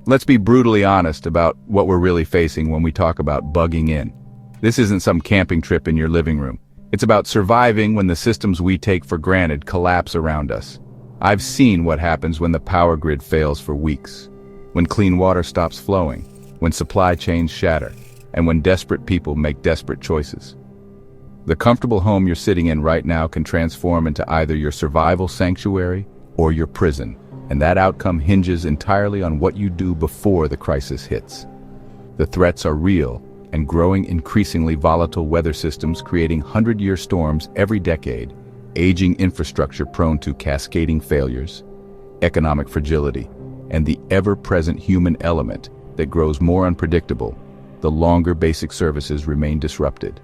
Let's be brutally honest about what we're really facing when we talk about bugging in. This isn't some camping trip in your living room. It's about surviving when the systems we take for granted collapse around us. I've seen what happens when the power grid fails for weeks, when clean water stops flowing, when supply chains shatter, and when desperate people make desperate choices. The comfortable home you're sitting in right now can transform into either your survival sanctuary or your prison, and that outcome hinges entirely on what you do before the crisis hits. The threats are real, and growing increasingly volatile weather systems creating 100-year storms every decade, aging infrastructure prone to cascading failures, economic fragility, and the ever-present human element that grows more unpredictable the longer basic services remain disrupted.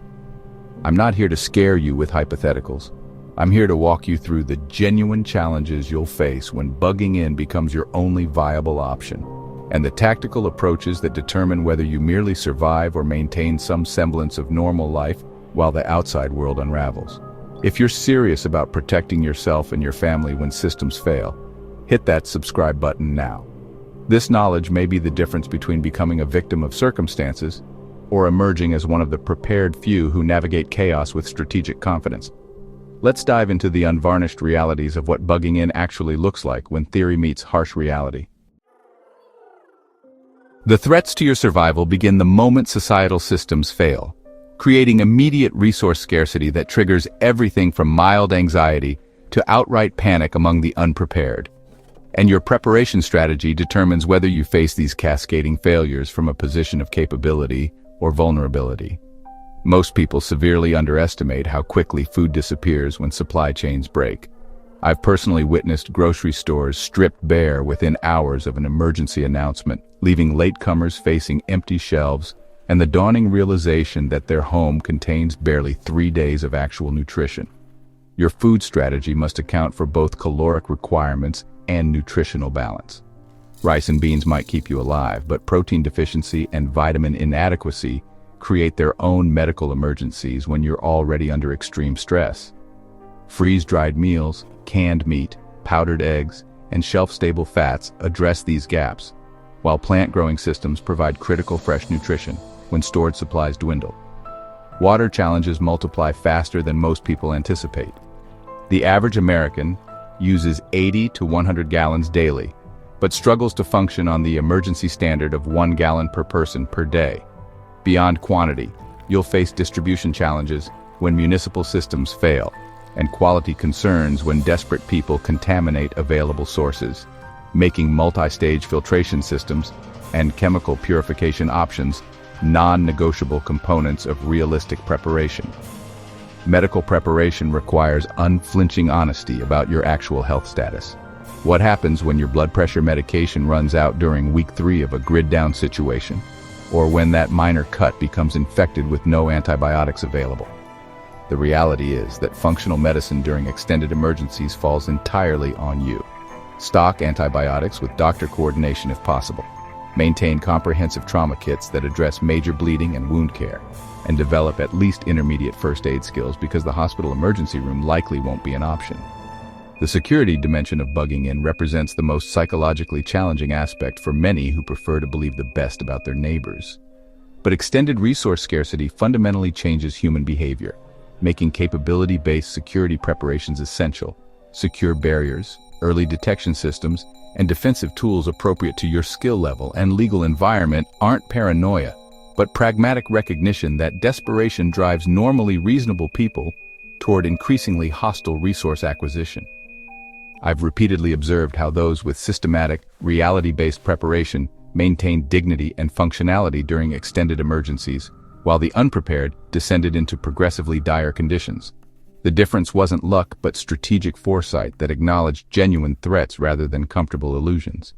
I'm not here to scare you with hypotheticals. I'm here to walk you through the genuine challenges you'll face when bugging in becomes your only viable option, and the tactical approaches that determine whether you merely survive or maintain some semblance of normal life while the outside world unravels. If you're serious about protecting yourself and your family when systems fail, hit that subscribe button now. This knowledge may be the difference between becoming a victim of circumstances or emerging as one of the prepared few who navigate chaos with strategic confidence. Let's dive into the unvarnished realities of what bugging in actually looks like when theory meets harsh reality. The threats to your survival begin the moment societal systems fail, creating immediate resource scarcity that triggers everything from mild anxiety to outright panic among the unprepared. And your preparation strategy determines whether you face these cascading failures from a position of capability or vulnerability. Most people severely underestimate how quickly food disappears when supply chains break. I've personally witnessed grocery stores stripped bare within hours of an emergency announcement, leaving latecomers facing empty shelves and the dawning realization that their home contains barely 3 days of actual nutrition. Your food strategy must account for both caloric requirements and nutritional balance. Rice and beans might keep you alive, but protein deficiency and vitamin inadequacy create their own medical emergencies when you're already under extreme stress. Freeze-dried meals, canned meat, powdered eggs, and shelf-stable fats address these gaps, while plant-growing systems provide critical fresh nutrition when stored supplies dwindle. Water challenges multiply faster than most people anticipate. The average American uses 80 to 100 gallons daily, but struggles to function on the emergency standard of 1 gallon per person per day. Beyond quantity, you'll face distribution challenges when municipal systems fail, and quality concerns when desperate people contaminate available sources, making multi-stage filtration systems and chemical purification options non-negotiable components of realistic preparation. Medical preparation requires unflinching honesty about your actual health status. What happens when your blood pressure medication runs out during week 3 of a grid-down situation, or when that minor cut becomes infected with no antibiotics available? The reality is that functional medicine during extended emergencies falls entirely on you. Stock antibiotics with doctor coordination if possible. Maintain comprehensive trauma kits that address major bleeding and wound care, and develop at least intermediate first aid skills because the hospital emergency room likely won't be an option. The security dimension of bugging in represents the most psychologically challenging aspect for many who prefer to believe the best about their neighbors. But extended resource scarcity fundamentally changes human behavior, making capability-based security preparations essential. Secure barriers, early detection systems, and defensive tools appropriate to your skill level and legal environment aren't paranoia, but pragmatic recognition that desperation drives normally reasonable people toward increasingly hostile resource acquisition. I've repeatedly observed how those with systematic, reality-based preparation maintain dignity and functionality during extended emergencies, while the unprepared descended into progressively dire conditions. The difference wasn't luck but strategic foresight that acknowledged genuine threats rather than comfortable illusions.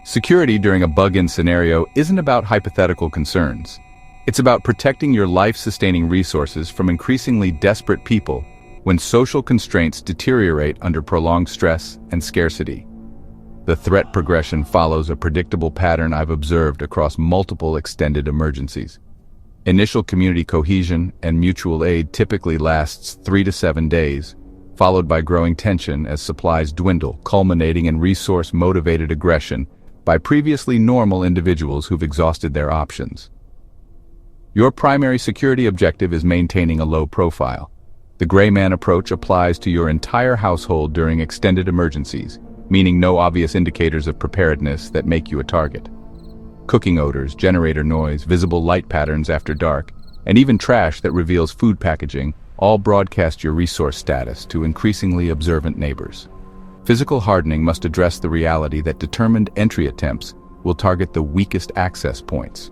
Security during a bug-in scenario isn't about hypothetical concerns. It's about protecting your life-sustaining resources from increasingly desperate people when social constraints deteriorate under prolonged stress and scarcity. The threat progression follows a predictable pattern I've observed across multiple extended emergencies. Initial community cohesion and mutual aid typically lasts 3 to 7 days, followed by growing tension as supplies dwindle, culminating in resource-motivated aggression by previously normal individuals who've exhausted their options. Your primary security objective is maintaining a low profile. The gray man approach applies to your entire household during extended emergencies, meaning no obvious indicators of preparedness that make you a target. Cooking odors, generator noise, visible light patterns after dark, and even trash that reveals food packaging all broadcast your resource status to increasingly observant neighbors. Physical hardening must address the reality that determined entry attempts will target the weakest access points.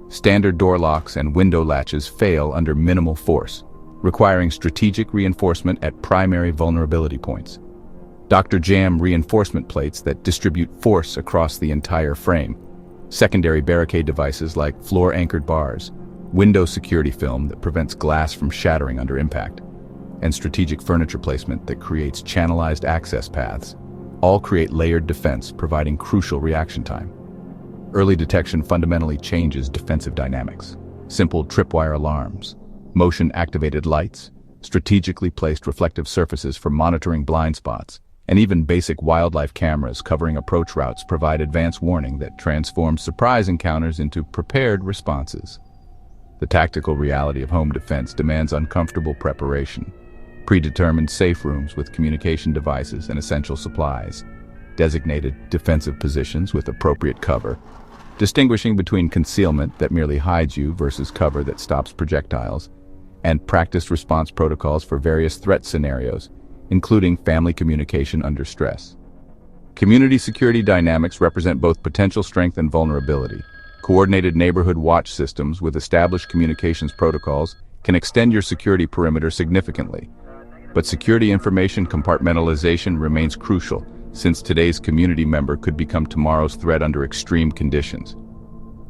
Standard door locks and window latches fail under minimal force, requiring strategic reinforcement at primary vulnerability points. Dr. Jam reinforcement plates that distribute force across the entire frame. Secondary barricade devices like floor-anchored bars, window security film that prevents glass from shattering under impact, and strategic furniture placement that creates channelized access paths, all create layered defense, providing crucial reaction time. Early detection fundamentally changes defensive dynamics. Simple tripwire alarms, motion-activated lights, strategically placed reflective surfaces for monitoring blind spots, and even basic wildlife cameras covering approach routes provide advance warning that transforms surprise encounters into prepared responses. The tactical reality of home defense demands uncomfortable preparation. Predetermined safe rooms with communication devices and essential supplies, designated defensive positions with appropriate cover, distinguishing between concealment that merely hides you versus cover that stops projectiles, and practiced response protocols for various threat scenarios, including family communication under stress. Community security dynamics represent both potential strength and vulnerability. Coordinated neighborhood watch systems with established communications protocols can extend your security perimeter significantly. But security information compartmentalization remains crucial, since today's community member could become tomorrow's threat under extreme conditions.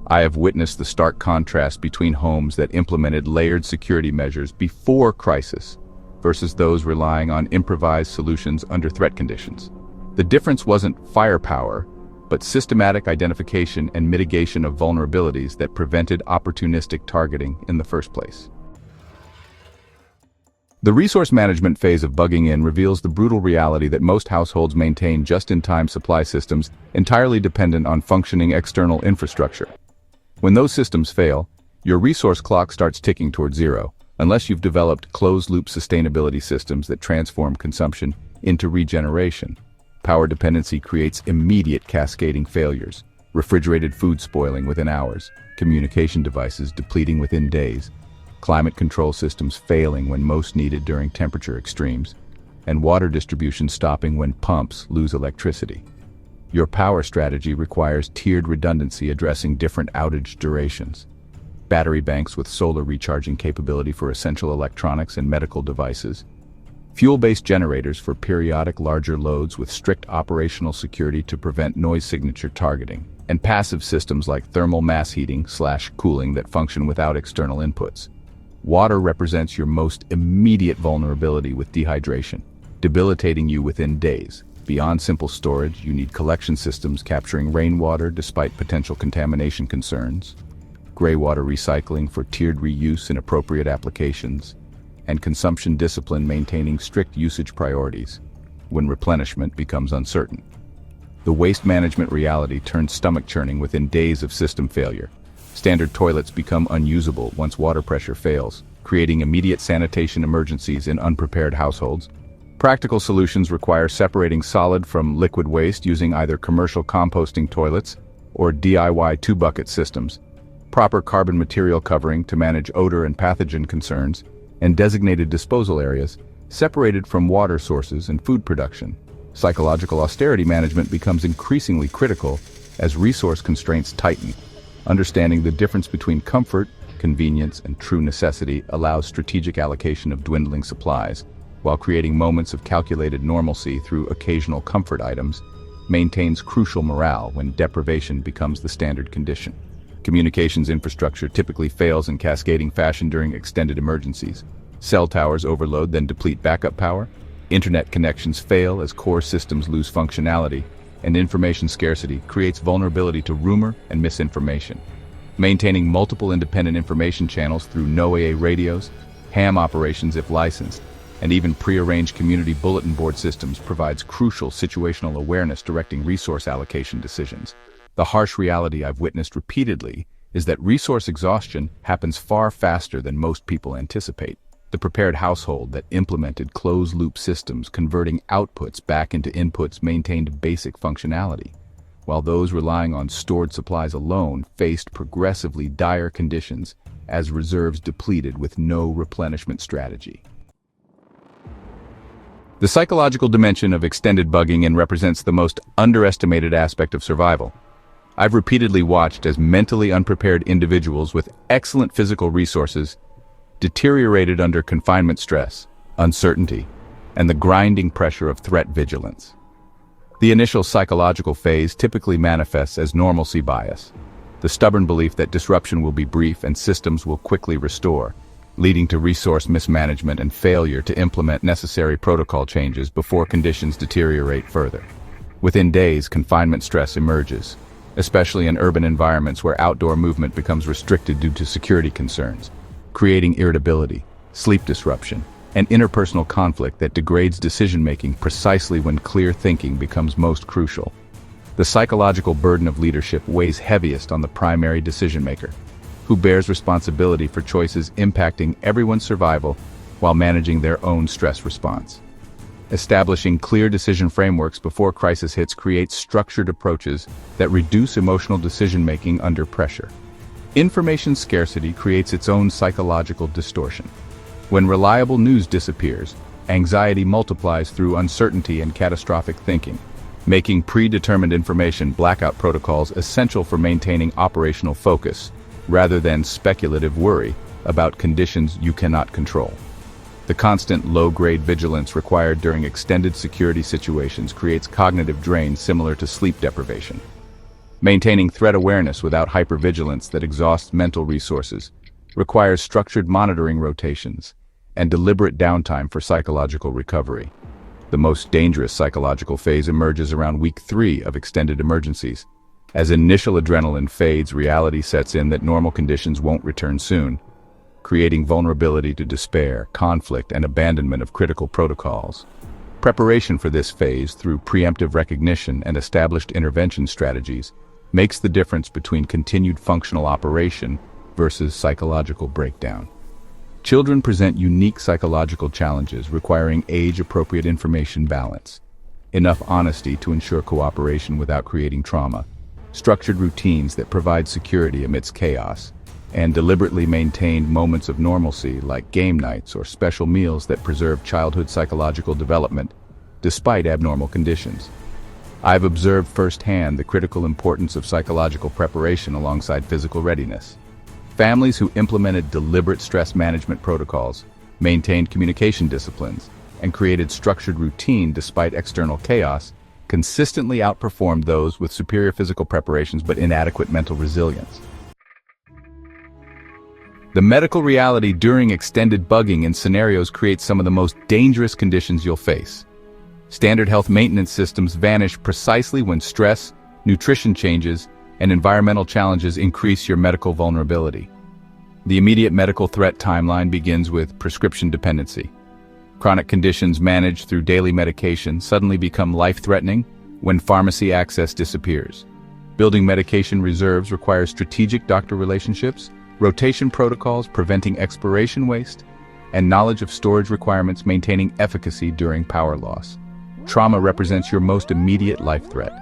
I have witnessed the stark contrast between homes that implemented layered security measures before crisis versus those relying on improvised solutions under threat conditions. The difference wasn't firepower, but systematic identification and mitigation of vulnerabilities that prevented opportunistic targeting in the first place. The resource management phase of bugging in reveals the brutal reality that most households maintain just-in-time supply systems entirely dependent on functioning external infrastructure. When those systems fail, your resource clock starts ticking toward zero, unless you've developed closed-loop sustainability systems that transform consumption into regeneration. Power dependency creates immediate cascading failures, refrigerated food spoiling within hours, communication devices depleting within days, climate control systems failing when most needed during temperature extremes, and water distribution stopping when pumps lose electricity. Your power strategy requires tiered redundancy addressing different outage durations. Battery banks with solar recharging capability for essential electronics and medical devices, fuel-based generators for periodic larger loads with strict operational security to prevent noise signature targeting, and passive systems like thermal mass heating/cooling that function without external inputs. Water represents your most immediate vulnerability with dehydration, debilitating you within days. Beyond simple storage, you need collection systems capturing rainwater despite potential contamination concerns, gray water recycling for tiered reuse in appropriate applications, and consumption discipline maintaining strict usage priorities when replenishment becomes uncertain. The waste management reality turns stomach churning within days of system failure. Standard toilets become unusable once water pressure fails, creating immediate sanitation emergencies in unprepared households. Practical solutions require separating solid from liquid waste using either commercial composting toilets or DIY two-bucket systems, proper carbon material covering to manage odor and pathogen concerns, and designated disposal areas separated from water sources and food production. Psychological austerity management becomes increasingly critical as resource constraints tighten. Understanding the difference between comfort, convenience, and true necessity allows strategic allocation of dwindling supplies, while creating moments of calculated normalcy through occasional comfort items, maintains crucial morale when deprivation becomes the standard condition. Communications infrastructure typically fails in cascading fashion during extended emergencies. Cell towers overload then deplete backup power. Internet connections fail as core systems lose functionality, and information scarcity creates vulnerability to rumor and misinformation. Maintaining multiple independent information channels through no AA radios, ham operations if licensed, and even prearranged community bulletin board systems provides crucial situational awareness directing resource allocation decisions. The harsh reality I've witnessed repeatedly is that resource exhaustion happens far faster than most people anticipate. The prepared household that implemented closed-loop systems converting outputs back into inputs maintained basic functionality, while those relying on stored supplies alone faced progressively dire conditions as reserves depleted with no replenishment strategy. The psychological dimension of extended bugging represents the most underestimated aspect of survival. I've repeatedly watched as mentally unprepared individuals with excellent physical resources deteriorated under confinement stress, uncertainty, and the grinding pressure of threat vigilance. The initial psychological phase typically manifests as normalcy bias, the stubborn belief that disruption will be brief and systems will quickly restore, leading to resource mismanagement and failure to implement necessary protocol changes before conditions deteriorate further. Within days, confinement stress emerges, especially in urban environments where outdoor movement becomes restricted due to security concerns, creating irritability, sleep disruption, and interpersonal conflict that degrades decision-making precisely when clear thinking becomes most crucial. The psychological burden of leadership weighs heaviest on the primary decision-maker, who bears responsibility for choices impacting everyone's survival while managing their own stress response. Establishing clear decision frameworks before crisis hits creates structured approaches that reduce emotional decision-making under pressure. Information scarcity creates its own psychological distortion. When reliable news disappears, anxiety multiplies through uncertainty and catastrophic thinking, making predetermined information blackout protocols essential for maintaining operational focus, rather than speculative worry about conditions you cannot control. The constant low-grade vigilance required during extended security situations creates cognitive drain similar to sleep deprivation. Maintaining threat awareness without hypervigilance that exhausts mental resources requires structured monitoring rotations and deliberate downtime for psychological recovery. The most dangerous psychological phase emerges around week 3 of extended emergencies. As initial adrenaline fades, reality sets in that normal conditions won't return soon, creating vulnerability to despair, conflict, and abandonment of critical protocols. Preparation for this phase through preemptive recognition and established intervention strategies makes the difference between continued functional operation versus psychological breakdown. Children present unique psychological challenges requiring age-appropriate information balance, enough honesty to ensure cooperation without creating trauma, structured routines that provide security amidst chaos, and deliberately maintained moments of normalcy like game nights or special meals that preserve childhood psychological development despite abnormal conditions. I've observed firsthand the critical importance of psychological preparation alongside physical readiness. Families who implemented deliberate stress management protocols, maintained communication disciplines, and created structured routine despite external chaos consistently outperformed those with superior physical preparations but inadequate mental resilience. The medical reality during extended bugging in scenarios creates some of the most dangerous conditions you'll face. Standard health maintenance systems vanish precisely when stress, nutrition changes, and environmental challenges increase your medical vulnerability. The immediate medical threat timeline begins with prescription dependency. Chronic conditions managed through daily medication suddenly become life-threatening when pharmacy access disappears. Building medication reserves requires strategic doctor relationships, rotation protocols preventing expiration waste, and knowledge of storage requirements maintaining efficacy during power loss. Trauma represents your most immediate life threat.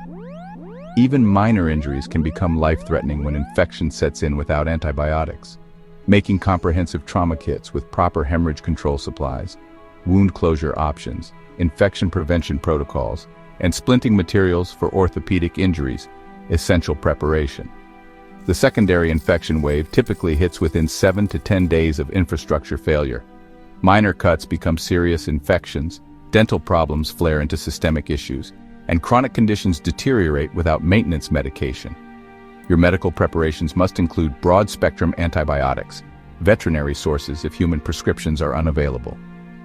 Even minor injuries can become life-threatening when infection sets in without antibiotics. Making comprehensive trauma kits with proper hemorrhage control supplies, wound closure options, infection prevention protocols, and splinting materials for orthopedic injuries, essential preparation. The secondary infection wave typically hits within 7 to 10 days of infrastructure failure. Minor cuts become serious infections, dental problems flare into systemic issues, and chronic conditions deteriorate without maintenance medication. Your medical preparations must include broad-spectrum antibiotics, veterinary sources if human prescriptions are unavailable,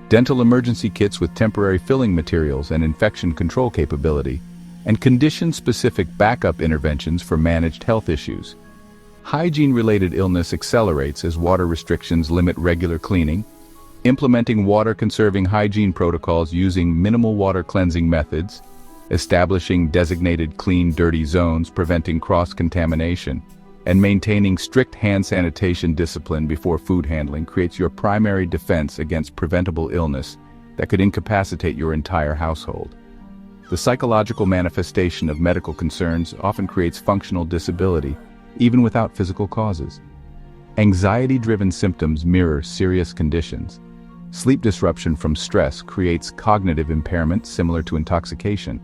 dental emergency kits with temporary filling materials and infection control capability, and condition-specific backup interventions for managed health issues. Hygiene-related illness accelerates as water restrictions limit regular cleaning, implementing water-conserving hygiene protocols using minimal water cleansing methods, establishing designated clean-dirty zones preventing cross-contamination, and maintaining strict hand sanitation discipline before food handling creates your primary defense against preventable illness that could incapacitate your entire household. The psychological manifestation of medical concerns often creates functional disability, even without physical causes. Anxiety-driven symptoms mirror serious conditions. Sleep disruption from stress creates cognitive impairment similar to intoxication,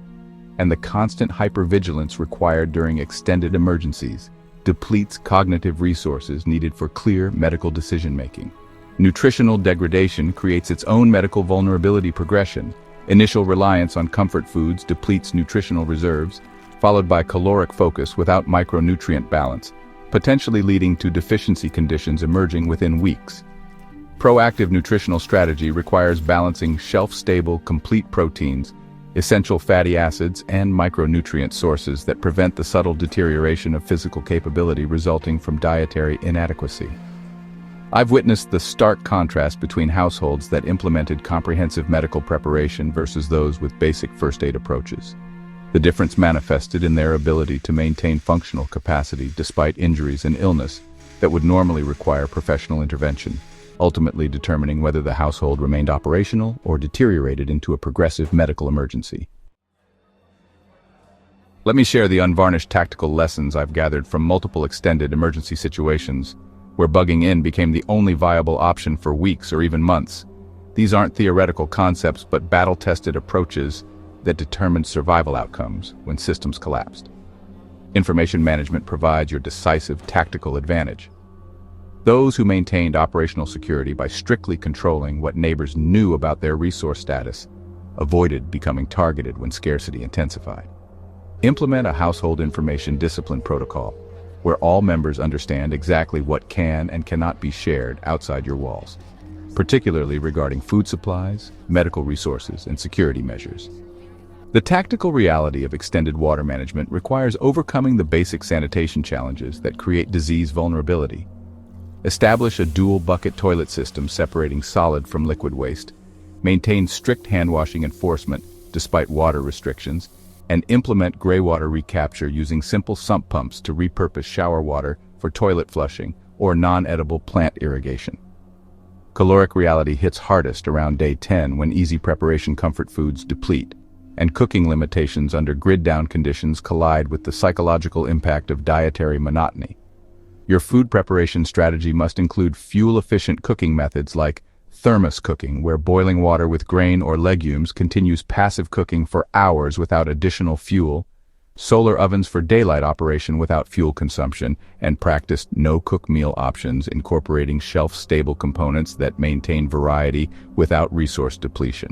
and the constant hypervigilance required during extended emergencies depletes cognitive resources needed for clear medical decision-making. Nutritional degradation creates its own medical vulnerability progression. Initial reliance on comfort foods depletes nutritional reserves, followed by caloric focus without micronutrient balance, potentially leading to deficiency conditions emerging within weeks. Proactive nutritional strategy requires balancing shelf-stable, complete proteins, essential fatty acids, and micronutrient sources that prevent the subtle deterioration of physical capability resulting from dietary inadequacy. I've witnessed the stark contrast between households that implemented comprehensive medical preparation versus those with basic first aid approaches. The difference manifested in their ability to maintain functional capacity despite injuries and illness that would normally require professional intervention, ultimately determining whether the household remained operational or deteriorated into a progressive medical emergency. Let me share the unvarnished tactical lessons I've gathered from multiple extended emergency situations where bugging in became the only viable option for weeks or even months. These aren't theoretical concepts but battle-tested approaches that determined survival outcomes when systems collapsed. Information management provides your decisive tactical advantage. Those who maintained operational security by strictly controlling what neighbors knew about their resource status avoided becoming targeted when scarcity intensified. Implement a household information discipline protocol where all members understand exactly what can and cannot be shared outside your walls, particularly regarding food supplies, medical resources, and security measures. The tactical reality of extended water management requires overcoming the basic sanitation challenges that create disease vulnerability. Establish a dual bucket toilet system separating solid from liquid waste, maintain strict hand-washing enforcement despite water restrictions, and implement gray water recapture using simple sump pumps to repurpose shower water for toilet flushing or non-edible plant irrigation. Caloric reality hits hardest around day 10 when easy preparation comfort foods deplete, and cooking limitations under grid-down conditions collide with the psychological impact of dietary monotony. Your food preparation strategy must include fuel-efficient cooking methods like thermos cooking, where boiling water with grain or legumes continues passive cooking for hours without additional fuel, solar ovens for daylight operation without fuel consumption, and practiced no-cook meal options incorporating shelf-stable components that maintain variety without resource depletion.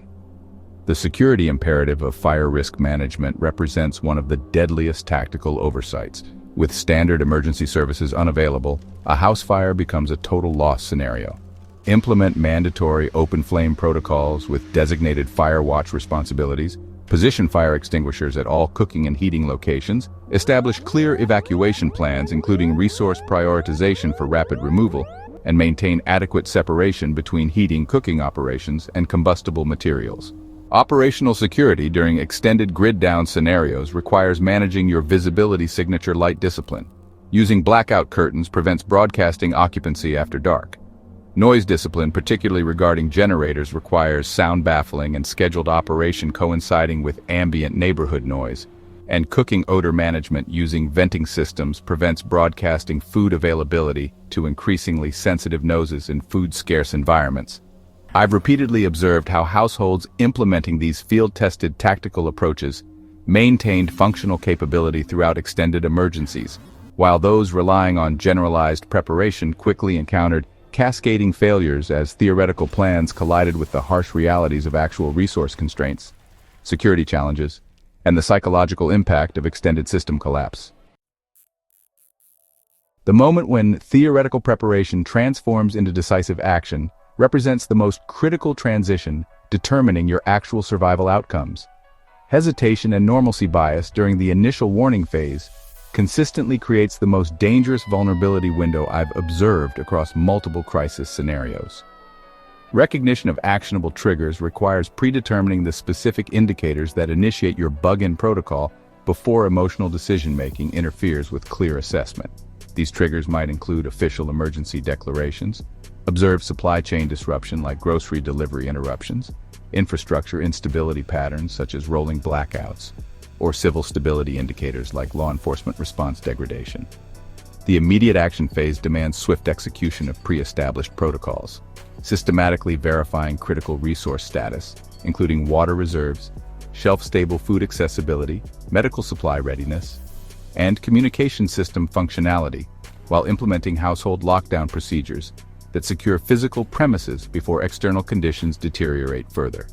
The security imperative of fire risk management represents one of the deadliest tactical oversights. With standard emergency services unavailable, a house fire becomes a total loss scenario. Implement mandatory open flame protocols with designated fire watch responsibilities, position fire extinguishers at all cooking and heating locations, establish clear evacuation plans including resource prioritization for rapid removal, and maintain adequate separation between heating cooking operations and combustible materials. Operational security during extended grid-down scenarios requires managing your visibility signature light discipline. Using blackout curtains prevents broadcasting occupancy after dark. Noise discipline, particularly regarding generators, requires sound baffling and scheduled operation coinciding with ambient neighborhood noise. And cooking odor management using venting systems prevents broadcasting food availability to increasingly sensitive noses in food-scarce environments. I've repeatedly observed how households implementing these field-tested tactical approaches maintained functional capability throughout extended emergencies, while those relying on generalized preparation quickly encountered cascading failures as theoretical plans collided with the harsh realities of actual resource constraints, security challenges, and the psychological impact of extended system collapse. The moment when theoretical preparation transforms into decisive action represents the most critical transition determining your actual survival outcomes. Hesitation and normalcy bias during the initial warning phase consistently creates the most dangerous vulnerability window I've observed across multiple crisis scenarios. Recognition of actionable triggers requires predetermining the specific indicators that initiate your bug-in protocol before emotional decision-making interferes with clear assessment. These triggers might include official emergency declarations, observed supply chain disruption like grocery delivery interruptions, infrastructure instability patterns such as rolling blackouts, or civil stability indicators like law enforcement response degradation. The immediate action phase demands swift execution of pre-established protocols, systematically verifying critical resource status, including water reserves, shelf-stable food accessibility, medical supply readiness, and communication system functionality, while implementing household lockdown procedures that secure physical premises before external conditions deteriorate further.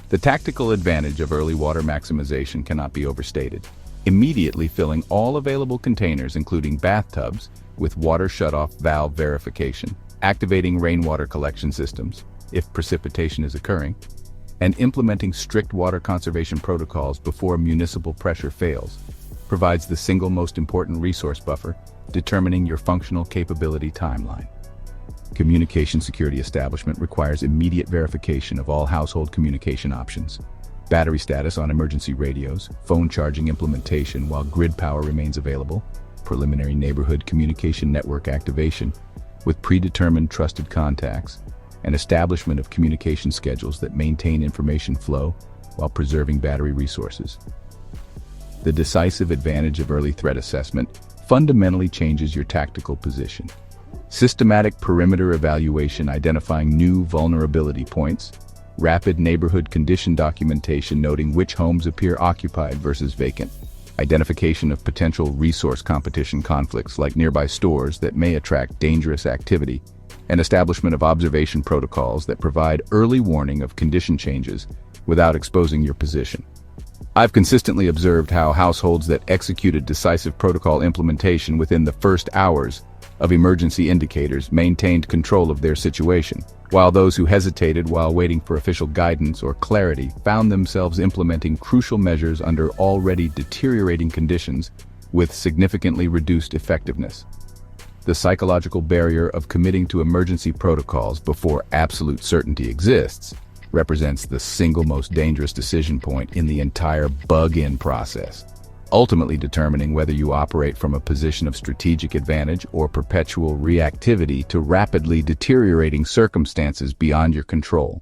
The tactical advantage of early water maximization cannot be overstated. Immediately filling all available containers, including bathtubs, with water shutoff valve verification, activating rainwater collection systems, if precipitation is occurring, and implementing strict water conservation protocols before municipal pressure fails, provides the single most important resource buffer, determining your functional capability timeline. Communication security establishment requires immediate verification of all household communication options. Battery status on emergency radios, phone charging implementation while grid power remains available, preliminary neighborhood communication network activation with predetermined trusted contacts, and establishment of communication schedules that maintain information flow while preserving battery resources. The decisive advantage of early threat assessment fundamentally changes your tactical position. Systematic perimeter evaluation identifying new vulnerability points, rapid neighborhood condition documentation noting which homes appear occupied versus vacant, identification of potential resource competition conflicts like nearby stores that may attract dangerous activity, and establishment of observation protocols that provide early warning of condition changes without exposing your position. I've consistently observed how households that executed decisive protocol implementation within the first hours of emergency indicators maintained control of their situation, while those who hesitated while waiting for official guidance or clarity found themselves implementing crucial measures under already deteriorating conditions with significantly reduced effectiveness. The psychological barrier of committing to emergency protocols before absolute certainty exists represents the single most dangerous decision point in the entire bug-in process, ultimately determining whether you operate from a position of strategic advantage or perpetual reactivity to rapidly deteriorating circumstances beyond your control.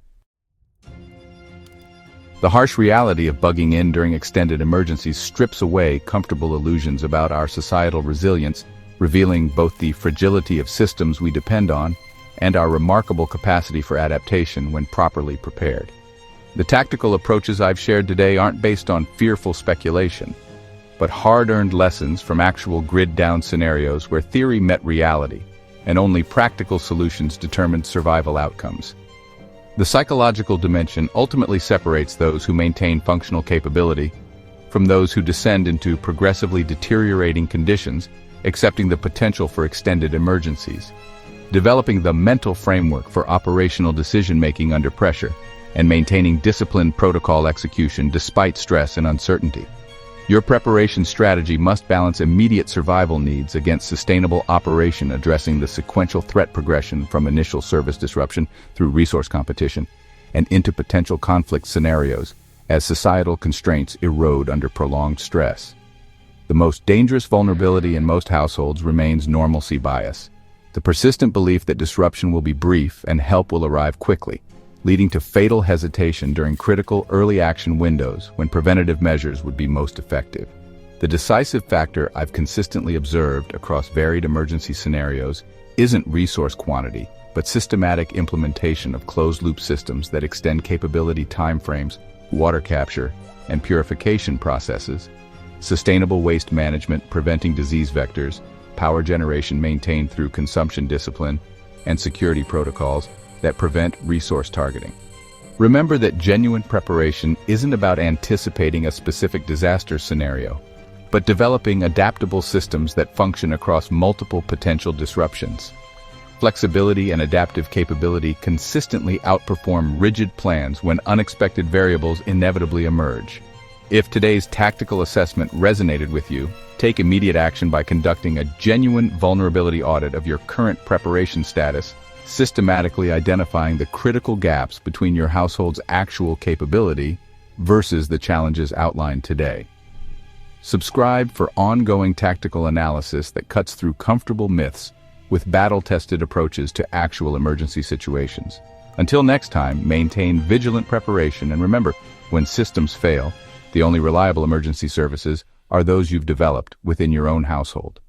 The harsh reality of bugging in during extended emergencies strips away comfortable illusions about our societal resilience, revealing both the fragility of systems we depend on and our remarkable capacity for adaptation when properly prepared. The tactical approaches I've shared today aren't based on fearful speculation, but hard-earned lessons from actual grid-down scenarios where theory met reality, and only practical solutions determined survival outcomes. The psychological dimension ultimately separates those who maintain functional capability from those who descend into progressively deteriorating conditions, accepting the potential for extended emergencies. Developing the mental framework for operational decision-making under pressure, and maintaining disciplined protocol execution despite stress and uncertainty. Your preparation strategy must balance immediate survival needs against sustainable operation, addressing the sequential threat progression from initial service disruption through resource competition and into potential conflict scenarios as societal constraints erode under prolonged stress. The most dangerous vulnerability in most households remains normalcy bias, the persistent belief that disruption will be brief and help will arrive quickly, leading to fatal hesitation during critical early action windows when preventative measures would be most effective. The decisive factor I've consistently observed across varied emergency scenarios isn't resource quantity, but systematic implementation of closed-loop systems that extend capability timeframes, water capture, and purification processes, sustainable waste management preventing disease vectors, power generation maintained through consumption discipline, and security protocols that prevent resource targeting. Remember that genuine preparation isn't about anticipating a specific disaster scenario, but developing adaptable systems that function across multiple potential disruptions. Flexibility and adaptive capability consistently outperform rigid plans when unexpected variables inevitably emerge. If today's tactical assessment resonated with you, take immediate action by conducting a genuine vulnerability audit of your current preparation status systematically identifying the critical gaps between your household's actual capability versus the challenges outlined today. Subscribe for ongoing tactical analysis that cuts through comfortable myths with battle-tested approaches to actual emergency situations. Until next time, maintain vigilant preparation, and remember, when systems fail, the only reliable emergency services are those you've developed within your own household.